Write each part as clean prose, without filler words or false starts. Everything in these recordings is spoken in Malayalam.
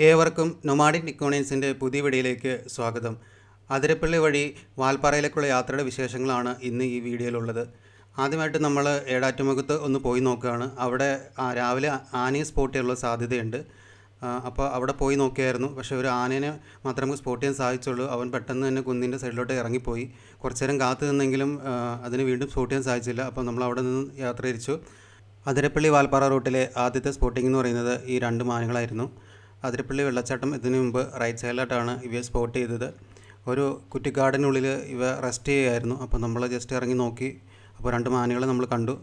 ഏവർക്കും നൊമാഡിക് നിക്കോണിയൻസിൻ്റെ പുതിയ വീഡിയോയിലേക്ക് സ്വാഗതം. അതിരപ്പള്ളി വഴി വാൽപ്പാറയിലേക്കുള്ള യാത്രയുടെ വിശേഷങ്ങളാണ് ഇന്ന് ഈ വീഡിയോയിലുള്ളത്. ആദ്യമായിട്ട് നമ്മൾ ഏടാറ്റുമുഖത്ത് ഒന്ന് പോയി നോക്കുകയാണ്. അവിടെ രാവിലെ ആനയെ സ്പോട്ട് ചെയ്യാനുള്ള സാധ്യതയുണ്ട്. അപ്പോൾ അവിടെ പോയി നോക്കിയായിരുന്നു. പക്ഷേ ഒരു ആനേനെ മാത്രമേ നമുക്ക് സ്പോട്ട് ചെയ്യാൻ സാധിച്ചുള്ളൂ. അവൻ പെട്ടെന്ന് തന്നെ കുന്നിൻ്റെ സൈഡിലോട്ട് ഇറങ്ങിപ്പോയി. കുറച്ച് നേരം കാത്തു നിന്നെങ്കിലും അതിന് വീണ്ടും സ്പോട്ട് ചെയ്യാൻ സാധിച്ചില്ല. അപ്പോൾ നമ്മൾ അവിടെ നിന്ന് യാത്ര തിരിച്ചു. അതിരപ്പള്ളി വാൽപ്പാറ റൂട്ടിലെ ആദ്യത്തെ സ്പോട്ടിംഗ് എന്ന് പറയുന്നത് ഈ രണ്ട് മാനുകളായിരുന്നു. അതിരപ്പള്ളി വെള്ളച്ചാട്ടം ഇതിനു മുമ്പ് റൈറ്റ് സൈഡിലായിട്ടാണ് ഇവയെ സ്പോട്ട് ചെയ്തത്. ഒരു കുറ്റിക്കാടിനുള്ളിൽ ഇവ റെസ്റ്റ് ചെയ്യുകയായിരുന്നു. അപ്പോൾ നമ്മൾ ജസ്റ്റ് ഇറങ്ങി നോക്കി. അപ്പോൾ രണ്ട് മാനുകളെ നമ്മൾ കണ്ടു.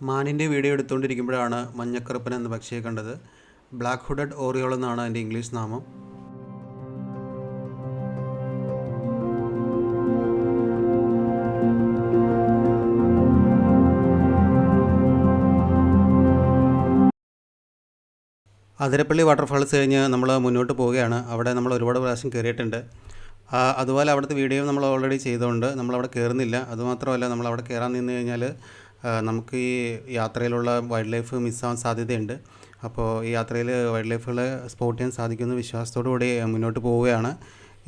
മാനിൻ്റെ വീഡിയോ എടുത്തുകൊണ്ടിരിക്കുമ്പോഴാണ് മഞ്ഞക്കറുപ്പൻ എന്ന പക്ഷിയെ കണ്ടത്. ബ്ലാക്ക് ഹുഡഡ് ഓറിയോൾ എന്നാണ് അതിൻ്റെ ഇംഗ്ലീഷ് നാമം. അതിരപ്പള്ളി വാട്ടർഫാൾസ് കഴിഞ്ഞ് നമ്മൾ മുന്നോട്ട് പോവുകയാണ്. അവിടെ നമ്മൾ ഒരുപാട് പ്രാവശ്യം കയറിയിട്ടുണ്ട്. അതുപോലെ അവിടുത്തെ വീഡിയോ നമ്മൾ ഓൾറെഡി ചെയ്തുകൊണ്ട് നമ്മളവിടെ കയറുന്നില്ല. അതുമാത്രമല്ല, നമ്മളവിടെ കയറാൻ നിന്ന് കഴിഞ്ഞാൽ നമുക്ക് ഈ യാത്രയിലുള്ള വൈൽഡ് ലൈഫ് മിസ്സാവാൻ സാധ്യതയുണ്ട്. അപ്പോൾ ഈ യാത്രയിൽ വൈൽഡ് ലൈഫുകളെ സ്പോട്ട് ചെയ്യാൻ സാധിക്കുന്ന വിശ്വാസത്തോടു കൂടി മുന്നോട്ട് പോവുകയാണ്.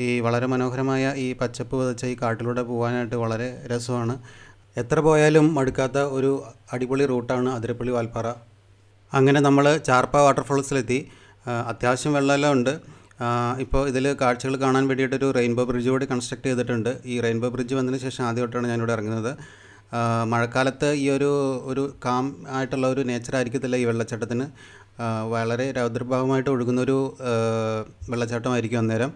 ഈ വളരെ മനോഹരമായ ഈ പച്ചപ്പ് വിതച്ച ഈ കാട്ടിലൂടെ പോകാനായിട്ട് വളരെ രസമാണ്. എത്ര പോയാലും മടുക്കാത്ത ഒരു അടിപൊളി റൂട്ടാണ് അതിരപ്പള്ളി വാൽപ്പാറ. അങ്ങനെ നമ്മൾ ചാർപ്പ വാട്ടർഫോൾസിലെത്തി. അത്യാവശ്യം വെള്ളമെല്ലാം ഉണ്ട്. ഇപ്പോൾ ഇതിൽ കാഴ്ചകൾ കാണാൻ വേണ്ടിയിട്ടൊരു റെയിൻബോ ബ്രിഡ്ജ് കൂടി കൺസ്ട്രക്ട് ചെയ്തിട്ടുണ്ട്. ഈ റെയിൻബോ ബ്രിഡ്ജ് വന്നതിന് ശേഷം ആദ്യമായിട്ടാണ് ഞാനിവിടെ ഇറങ്ങുന്നത്. മഴക്കാലത്ത് ഈ ഒരു കാം ആയിട്ടുള്ള ഒരു നേച്ചറായിരിക്കത്തില്ല ഈ വെള്ളച്ചാട്ടത്തിന്. വളരെ രൗദ്രഭാവമായിട്ട് ഒഴുകുന്നൊരു വെള്ളച്ചാട്ടമായിരിക്കും അന്നേരം.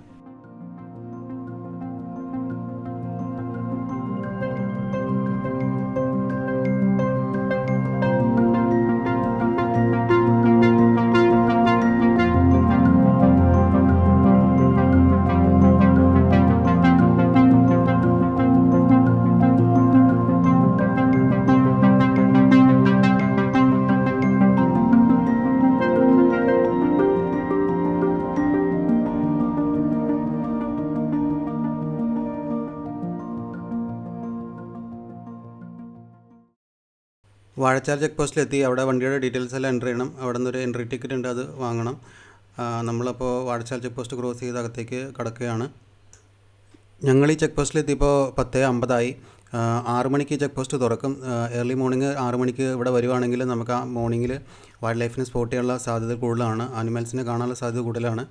വാഴച്ചാൽ ചെക്ക് പോസ്റ്റിലെത്തി. അവിടെ വണ്ടിയുടെ ഡീറ്റെയിൽസ് എല്ലാം എൻ്റർ ചെയ്യണം. അവിടെ നിന്നൊരു എൻട്രി ടിക്കറ്റ് ഉണ്ട്, അത് വാങ്ങണം. നമ്മളപ്പോൾ വാഴച്ചാൽ ചെക്ക് പോസ്റ്റ് ക്രോസ് ചെയ്ത് അകത്തേക്ക് കടക്കുകയാണ്. ഞങ്ങൾ ഈ ചെക്ക് പോസ്റ്റിലെത്തിയപ്പോൾ 10:50 6 മണിക്ക് ചെക്ക് പോസ്റ്റ് തുറക്കും. ഏർലി മോർണിംഗ് 6 മണിക്ക് ഇവിടെ വരുവാണെങ്കിൽ നമുക്ക് ആ മോർണിംഗിൽ വൈൽഡ് ലൈഫിനെ സ്പോട്ട് ചെയ്യാനുള്ള സാധ്യത കൂടുതലാണ്. ആനിമൽസിനെ കാണാനുള്ള സാധ്യത കൂടുതലാണ്.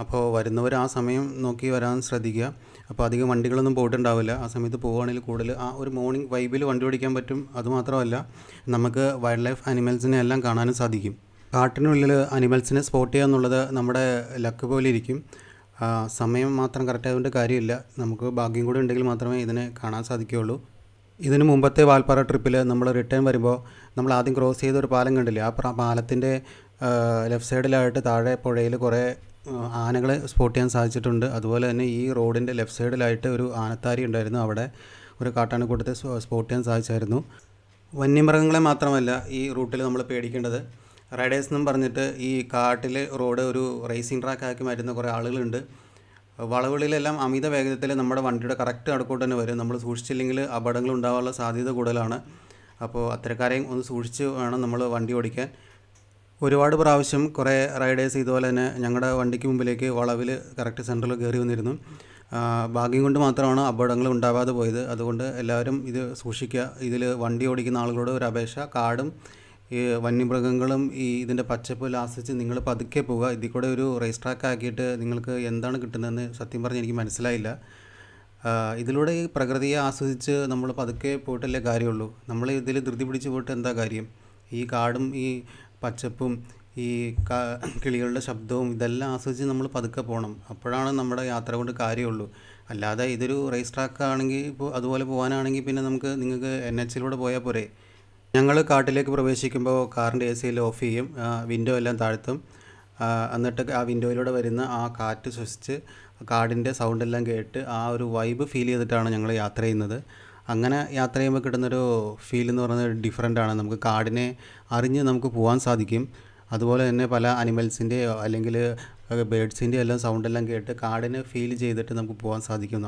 അപ്പോൾ വരുന്നവർ ആ സമയം നോക്കി വരാൻ ശ്രദ്ധിക്കുക. അപ്പോൾ അധികം വണ്ടികളൊന്നും പോയിട്ടുണ്ടാവില്ല. ആ സമയത്ത് പോവുകയാണെങ്കിൽ കൂടുതൽ ആ ഒരു മോർണിംഗ് വൈബിൽ വണ്ടി ഓടിക്കാൻ പറ്റും. അതുമാത്രമല്ല, നമുക്ക് വൈൽഡ് ലൈഫ് ആനിമൽസിനെ എല്ലാം കാണാനും സാധിക്കും. കാട്ടിനുള്ളിൽ അനിമൽസിനെ സ്പോട്ട് ചെയ്യുക എന്നുള്ളത് നമ്മുടെ ലക്ക് പോലെ ഇരിക്കും. സമയം മാത്രം കറക്റ്റ് ആയതുകൊണ്ട് കാര്യമില്ല. നമുക്ക് ഭാഗ്യം കൂടി ഉണ്ടെങ്കിൽ മാത്രമേ ഇതിനെ കാണാൻ സാധിക്കുകയുള്ളൂ. ഇതിന് മുമ്പത്തെ വാൽപ്പാറ ട്രിപ്പിൽ നമ്മൾ റിട്ടേൺ വരുമ്പോൾ നമ്മൾ ആദ്യം ക്രോസ് ചെയ്തൊരു പാലം കണ്ടില്ലേ, ആ പാലത്തിൻ്റെ ലെഫ്റ്റ് സൈഡിലായിട്ട് താഴെ പുഴയിൽ കുറേ ആനകളെ സ്പോട്ട് ചെയ്യാൻ സാധിച്ചിട്ടുണ്ട്. അതുപോലെ തന്നെ ഈ റോഡിൻ്റെ ലെഫ്റ്റ് സൈഡിലായിട്ട് ഒരു ആനത്താരി ഉണ്ടായിരുന്നു. അവിടെ ഒരു കാട്ടാനക്കൂട്ടത്തെ സ്പോട്ട് ചെയ്യാൻ സാധിച്ചായിരുന്നു. വന്യമൃഗങ്ങളെ മാത്രമല്ല ഈ റൂട്ടിൽ നമ്മൾ പേടിക്കേണ്ടത്. റൈഡേഴ്സ് എന്നും പറഞ്ഞിട്ട് ഈ കാട്ടിൽ റോഡ് ഒരു റേസിംഗ് ട്രാക്ക് ആക്കി മാറ്റുന്ന കുറേ ആളുകളുണ്ട്. വളവുകളിലെല്ലാം അമിത വേഗത്തിൽ നമ്മുടെ വണ്ടിയുടെ കറക്റ്റ് അടുക്കോട്ട് തന്നെ വരും. നമ്മൾ സൂക്ഷിച്ചില്ലെങ്കിൽ അപകടങ്ങൾ ഉണ്ടാകാനുള്ള സാധ്യത കൂടുതലാണ്. അപ്പോൾ അത്തരക്കാരെയും ഒന്ന് സൂക്ഷിച്ച് വേണം നമ്മൾ വണ്ടി ഓടിക്കാൻ. ഒരുപാട് പ്രാവശ്യം കുറേ റൈഡേഴ്സ് ഇതുപോലെ തന്നെ ഞങ്ങളുടെ വണ്ടിക്ക് മുമ്പിലേക്ക് വളവിൽ കറക്റ്റ് സെൻറ്ററിൽ കയറി വന്നിരുന്നു. ഭാഗ്യം കൊണ്ട് മാത്രമാണ് അപകടങ്ങൾ ഉണ്ടാവാതെ പോയത്. അതുകൊണ്ട് എല്ലാവരും ഇത് സൂക്ഷിക്കുക. ഇതിൽ വണ്ടി ഓടിക്കുന്ന ആളുകളോട് ഒരു അപേക്ഷ, കാടും ഈ വന്യമൃഗങ്ങളും ഇതിൻ്റെ പച്ചപ്പ് ആസ്വദിച്ച് നിങ്ങൾ പതുക്കെ പോവുക. ഇതിൽ കൂടെ ഒരു റേസ് ട്രാക്ക് ആക്കിയിട്ട് നിങ്ങൾക്ക് എന്താണ് കിട്ടുന്നതെന്ന് സത്യം പറഞ്ഞ് എനിക്ക് മനസ്സിലായില്ല. ഇതിലൂടെ ഈ പ്രകൃതിയെ ആസ്വദിച്ച് നമ്മൾ പതുക്കെ പോയിട്ടല്ലേ കാര്യമുള്ളൂ. നമ്മൾ ഇതിൽ ധൃതി പിടിച്ച് പോയിട്ട് എന്താ കാര്യം? ഈ കാടും ഈ പച്ചപ്പും ഈ കിളികളുടെ ശബ്ദവും ഇതെല്ലാം ആസ്വദിച്ച് നമ്മൾ പതുക്കെ പോകണം. അപ്പോഴാണ് നമ്മുടെ യാത്ര കൊണ്ട് കാര്യമുള്ളൂ. അല്ലാതെ ഇതൊരു റേസ് ട്രാക്ക് ആണെങ്കിൽ ഇപ്പോൾ അതുപോലെ പോകാനാണെങ്കിൽ പിന്നെ നിങ്ങൾക്ക് NH പോയാൽ പോരെ. ഞങ്ങൾ കാട്ടിലേക്ക് പ്രവേശിക്കുമ്പോൾ കാറിൻ്റെ AC എല്ലാം ഓഫ് ചെയ്യും, വിൻഡോ എല്ലാം താഴ്ത്തും. എന്നിട്ട് ആ വിൻഡോയിലൂടെ വരുന്ന ആ കാറ്റ് ശ്വസിച്ച് കാടിൻ്റെ സൗണ്ടെല്ലാം കേട്ട് ആ ഒരു വൈബ് ഫീൽ ചെയ്തിട്ടാണ് ഞങ്ങൾ യാത്ര ചെയ്യുന്നത്. അങ്ങനെ യാത്ര ചെയ്യുമ്പോൾ കിട്ടുന്നൊരു ഫീൽ എന്ന് പറയുന്നത് ഡിഫറെൻ്റാണ്. നമുക്ക് കാടിനെ അറിഞ്ഞ് നമുക്ക് പോകാൻ സാധിക്കും. അതുപോലെ തന്നെ പല അനിമൽസിൻ്റെയോ അല്ലെങ്കിൽ ബേഡ്സിൻ്റെയോ എല്ലാം സൗണ്ടെല്ലാം കേട്ട് കാടിനെ ഫീൽ ചെയ്തിട്ട് നമുക്ക് പോകാൻ സാധിക്കും.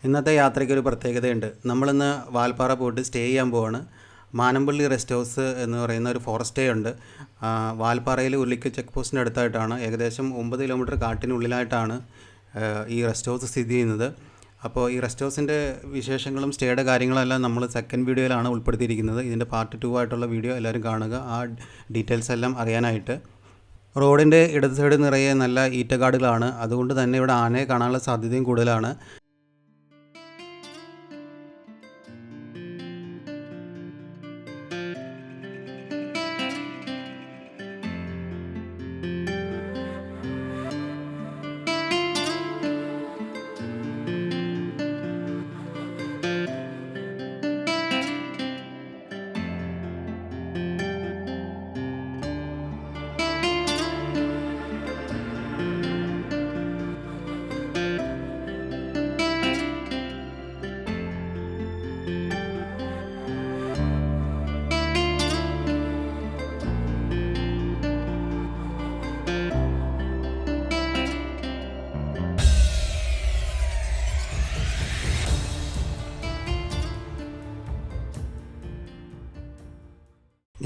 ഇന്നത്തെ യാത്രയ്ക്ക് ഒരു പ്രത്യേകതയുണ്ട്. നമ്മളിന്ന് വാൽപ്പാറ പോയിട്ട് സ്റ്റേ ചെയ്യാൻ പോവാണ്. മാനമ്പള്ളി റെസ്റ്റ് ഹൗസ് എന്ന് പറയുന്ന ഒരു ഫോറസ്റ്റ് സ്റ്റേ ഉണ്ട്. വാൽപ്പാറയിൽ ഉരുളിക്കൽ ചെക്ക് പോസ്റ്റിൻ്റെ അടുത്തായിട്ടാണ്. ഏകദേശം 9 കിലോമീറ്റർ കാട്ടിനുള്ളിലായിട്ടാണ് ഈ റെസ്റ്റ് ഹൗസ് സ്ഥിതി ചെയ്യുന്നത്. അപ്പോൾ ഈ റെസ്റ്റ് ഹൗസിൻ്റെ വിശേഷങ്ങളും സ്റ്റേയുടെ കാര്യങ്ങളെല്ലാം നമ്മൾ സെക്കൻഡ് വീഡിയോയിലാണ് ഉൾപ്പെടുത്തിയിരിക്കുന്നത്. ഇതിൻ്റെ പാർട്ട് 2 ആയിട്ടുള്ള വീഡിയോ എല്ലാവരും കാണുക, ആ ഡീറ്റെയിൽസ് എല്ലാം അറിയാനായിട്ട്. റോഡിൻ്റെ ഇടത് സൈഡ് നിറയെ നല്ല ഈറ്റക്കാടുകളാണ്. അതുകൊണ്ട് തന്നെ ഇവിടെ ആനയെ കാണാനുള്ള സാധ്യതയും കൂടുതലാണ്.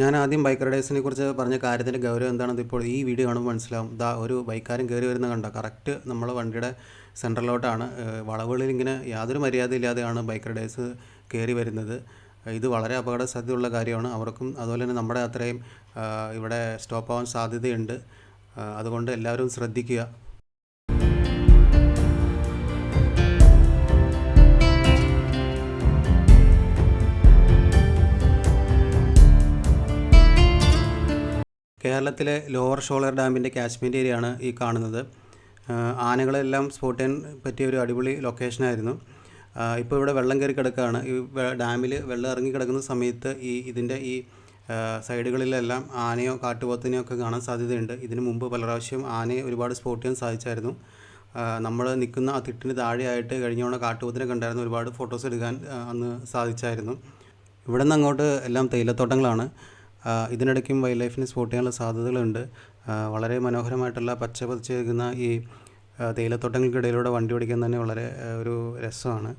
ഞാൻ ആദ്യം ബൈക്ക് റൈഡേഴ്സിനെ കുറിച്ച് പറഞ്ഞ കാര്യത്തിൻ്റെ ഗൗരവം എന്താണെന്ന് ഇപ്പോൾ ഈ വീഡിയോ കാണുമ്പോൾ മനസ്സിലാവും. ഒരു ബൈക്കാരൻ കയറി വരുന്ന കണ്ട കറക്റ്റ് നമ്മളെ വണ്ടിയുടെ സെൻറ്ററിലോട്ടാണ്. വളവുകളിൽ ഇങ്ങനെ യാതൊരു മര്യാദയില്ലാതെയാണ് ബൈക്ക് റൈഡേഴ്സ് കയറി വരുന്നത്. ഇത് വളരെ അപകട സാധ്യതയുള്ള കാര്യമാണ്. അവർക്കും അതുപോലെ തന്നെ നമ്മുടെ അത്രയും ഇവിടെ സ്റ്റോപ്പ് ആവാൻ സാധ്യതയുണ്ട്. അതുകൊണ്ട് എല്ലാവരും ശ്രദ്ധിക്കുക. കേരളത്തിലെ ലോവർ ഷോളർ ഡാമിൻ്റെ കാച്ച്മെൻറ്റ് ഏരിയയാണ് ഈ കാണുന്നത്. ആനകളെല്ലാം സ്പോട്ട് ചെയ്യാൻ പറ്റിയ ഒരു അടിപൊളി ലൊക്കേഷനായിരുന്നു. ഇപ്പോൾ ഇവിടെ വെള്ളം കയറി കിടക്കുകയാണ്. ഈ ഡാമിൽ വെള്ളം ഇറങ്ങി കിടക്കുന്ന സമയത്ത് ഇതിൻ്റെ സൈഡുകളിലെല്ലാം ആനയോ കാട്ടുപോത്തിനെയോ ഒക്കെ കാണാൻ സാധ്യതയുണ്ട്. ഇതിനു മുമ്പ് പല പ്രാവശ്യം ആനയെ ഒരുപാട് സ്പോട്ട് ചെയ്യാൻ സാധിച്ചായിരുന്നു. നമ്മൾ നിൽക്കുന്ന ആ തിട്ടിന് താഴെയായിട്ട് കഴിഞ്ഞ തവണ കാട്ടുപോത്തിനെ കണ്ടായിരുന്നു. ഒരുപാട് ഫോട്ടോസ് എടുക്കാൻ അന്ന് സാധിച്ചായിരുന്നു. ഇവിടെ നിന്ന് അങ്ങോട്ട് എല്ലാം തേയിലത്തോട്ടങ്ങളാണ്. ഇതിനിടയ്ക്കും വൈൽഡ് ലൈഫിനെ സ്പോട്ട് ചെയ്യാനുള്ള സാധ്യതകളുണ്ട്. വളരെ മനോഹരമായിട്ടുള്ള പച്ച പതിച്ചിരിക്കുന്ന ഈ തേയിലത്തോട്ടങ്ങൾക്കിടയിലൂടെ വണ്ടി ഓടിക്കാൻ തന്നെ വളരെ ഒരു രസമാണ്.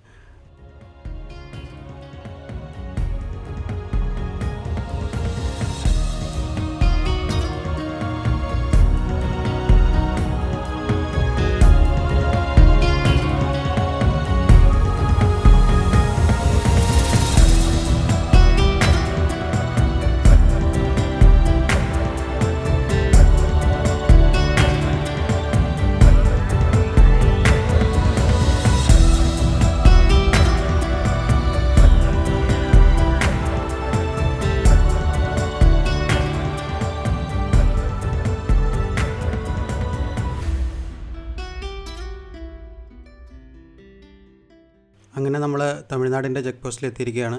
അങ്ങനെ നമ്മൾ തമിഴ്നാടിൻ്റെ ചെക്ക് പോസ്റ്റിൽ എത്തിയിരിക്കുകയാണ്.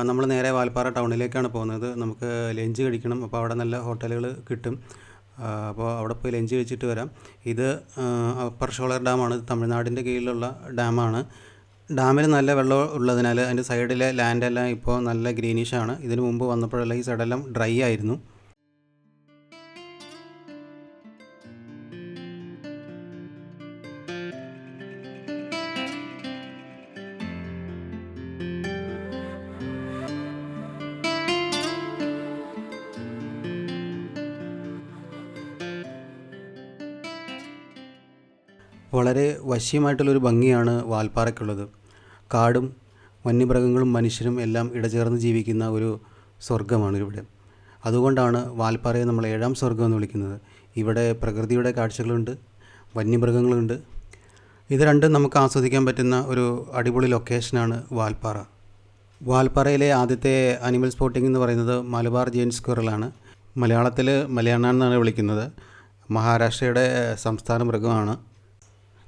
നമ്മൾ നേരെ വാൽപ്പാറ ടൗണിലേക്കാണ് പോകുന്നത്. നമുക്ക് ലഞ്ച് കഴിക്കണം. അപ്പോൾ അവിടെ നല്ല ഹോട്ടലുകൾ കിട്ടും. അപ്പോൾ അവിടെ പോയി ലഞ്ച് കഴിച്ചിട്ട് വരാം. ഇത് അപ്പർ ഷോളർ ഡാമാണ്. തമിഴ്നാടിൻ്റെ കീഴിലുള്ള ഡാമാണ്. ഡാമിൽ നല്ല വെള്ളം ഉള്ളതിനാൽ അതിൻ്റെ സൈഡിലെ ലാൻഡെല്ലാം ഇപ്പോൾ നല്ല ഗ്രീനിഷാണ്. ഇതിനു മുമ്പ് വന്നപ്പോഴെല്ലാം ഈ സൈഡെല്ലാം ഡ്രൈ ആയിരുന്നു. വളരെ വശ്യമായിട്ടുള്ളൊരു ഭംഗിയാണ് വാൽപ്പാറയ്ക്കുള്ളത്. കാടും വന്യമൃഗങ്ങളും മനുഷ്യരും എല്ലാം ഇടചേർന്ന് ജീവിക്കുന്ന ഒരു സ്വർഗ്ഗമാണ് ഇവിടെ. അതുകൊണ്ടാണ് വാൽപ്പാറയെ നമ്മൾ 7ാം സ്വർഗ്ഗം എന്ന് വിളിക്കുന്നത്. ഇവിടെ പ്രകൃതിയുടെ കാഴ്ചകളുണ്ട്, വന്യമൃഗങ്ങളുണ്ട്. ഇത് രണ്ടും നമുക്ക് ആസ്വദിക്കാൻ പറ്റുന്ന ഒരു അടിപൊളി ലൊക്കേഷനാണ് വാൽപ്പാറ. വാൽപ്പാറയിലെ ആദ്യത്തെ അനിമൽ സ്പോട്ടിംഗ് എന്ന് പറയുന്നത് മലബാർ ജെയിൻ സ്ക്വയറിലാണ്. മലയാളത്തിൽ മലയണ്ണാൻ എന്നാണ് വിളിക്കുന്നത്. മഹാരാഷ്ട്രയുടെ സംസ്ഥാന മൃഗമാണ്.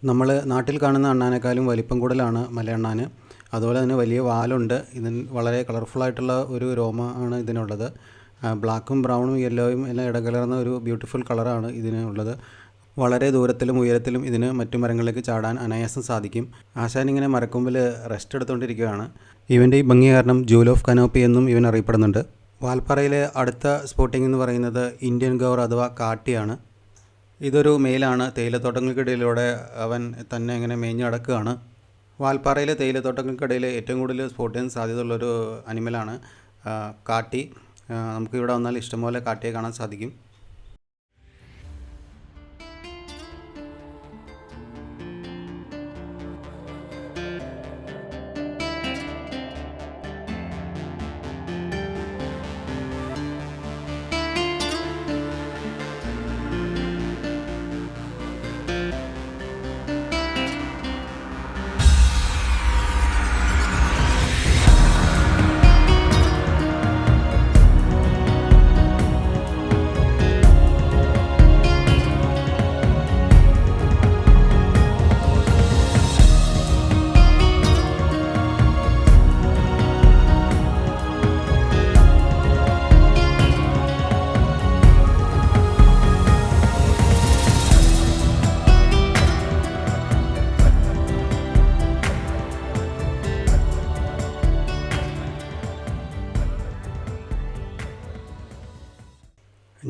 നമ്മൾ നാട്ടിൽ കാണുന്ന അണ്ണാനേക്കാളും വലിപ്പം കൂടുതലാണ് മലയണ്ണാൻ. അതുപോലെ തന്നെ വലിയ വാലുണ്ട്. ഇതിന് വളരെ കളർഫുള്ളായിട്ടുള്ള ഒരു രോമമാണ് ഇതിനുള്ളത്. ബ്ലാക്കും ബ്രൗണും യെല്ലോയും എല്ലാം ഇടകലർന്ന ഒരു ബ്യൂട്ടിഫുൾ കളറാണ് ഇതിനുള്ളത്. വളരെ ദൂരത്തിലും ഉയരത്തിലും ഇതിന് മറ്റു മരങ്ങളിലേക്ക് ചാടാൻ അനായാസം സാധിക്കും. ആശാൻ ഇങ്ങനെ മരക്കൊമ്പിൽ റെസ്റ്റ് എടുത്തുകൊണ്ടിരിക്കുകയാണ്. ഇവൻ്റെ ഈ ഭംഗി കാരണം ജൂൽ ഓഫ് കനോപ്പി എന്നും ഇവൻ അറിയപ്പെടുന്നുണ്ട്. വാൽപ്പാറയിലെ അടുത്ത സ്പോട്ടിംഗ് എന്ന് പറയുന്നത് ഇന്ത്യൻ ഗൗർ അഥവാ കാട്ടിയാണ്. ഇതൊരു മെയിലാണ്. തേയിലത്തോട്ടങ്ങൾക്കിടയിലൂടെ അവൻ തന്നെ ഇങ്ങനെ മേഞ്ഞ് നടക്കുകയാണ്. വാൽപ്പാറയിലെ തേയിലത്തോട്ടങ്ങൾക്കിടയിൽ ഏറ്റവും കൂടുതൽ സ്പോട്ട് ചെയ്യാൻ സാധ്യതയുള്ളൊരു അനിമലാണ് കാട്ടി. നമുക്കിവിടെ വന്നാൽ ഇഷ്ടംപോലെ കാട്ടിയെ കാണാൻ സാധിക്കും.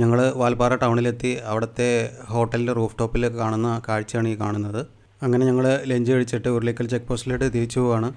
ഞങ്ങൾ വാൽപ്പാറ ടൗണിലെത്തി. അവിടുത്തെ ഹോട്ടലിൻ്റെ റൂഫ് ടോപ്പിൽ കാണുന്ന കാഴ്ചയാണ് ഈ കാണുന്നത്. അങ്ങനെ ഞങ്ങൾ ലഞ്ച് കഴിച്ചിട്ട് ഉരുളിക്കൽ ചെക്ക് പോസ്റ്റിലോട്ട് തിരിച്ചു പോവാണ്.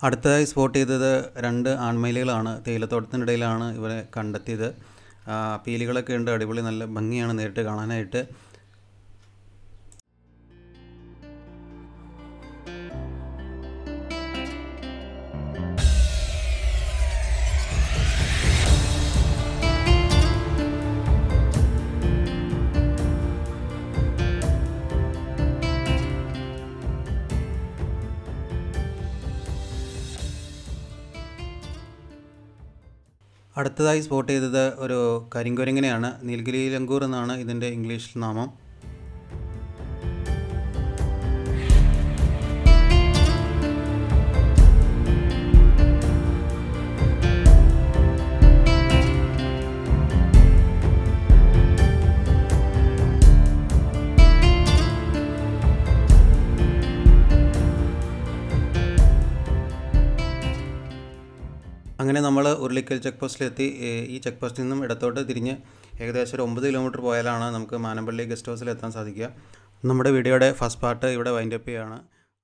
അടുത്തതായി സ്പോട്ട് ചെയ്തത് 2 ആൺമയിലുകളാണ്. തേയിലത്തോട്ടത്തിനിടയിലാണ് ഇവരെ കണ്ടെത്തിയത്. പീലികളൊക്കെ ഉണ്ട്. അടിപൊളി നല്ല ഭംഗിയാണ് നേരിട്ട് കാണാനായിട്ട്. അടുത്തതായി സ്പോട്ട് ചെയ്തത് ഒരു കരിങ്കുരങ്ങിനെയാണ്. നീൽഗിരി ലങ്കൂർ എന്നാണ് ഇതിൻ്റെ ഇംഗ്ലീഷ് നാമം. അങ്ങനെ നമ്മൾ ഉരുളിക്കൽ ചെക്ക് പോസ്റ്റിലെത്തി. ഈ ചെക്ക് പോസ്റ്റിൽ നിന്നും ഇടത്തോട്ട് തിരിഞ്ഞ് ഏകദേശം ഒരു 9 കിലോമീറ്റർ പോയാലാണ് നമുക്ക് മാനമ്പള്ളി ഗസ്റ്റ് ഹൗസിൽ എത്താൻ സാധിക്കുക. നമ്മുടെ വീഡിയോയുടെ ഫസ്റ്റ് പാർട്ട് ഇവിടെ വൈൻഡപ്പ് ചെയ്യുകയാണ്.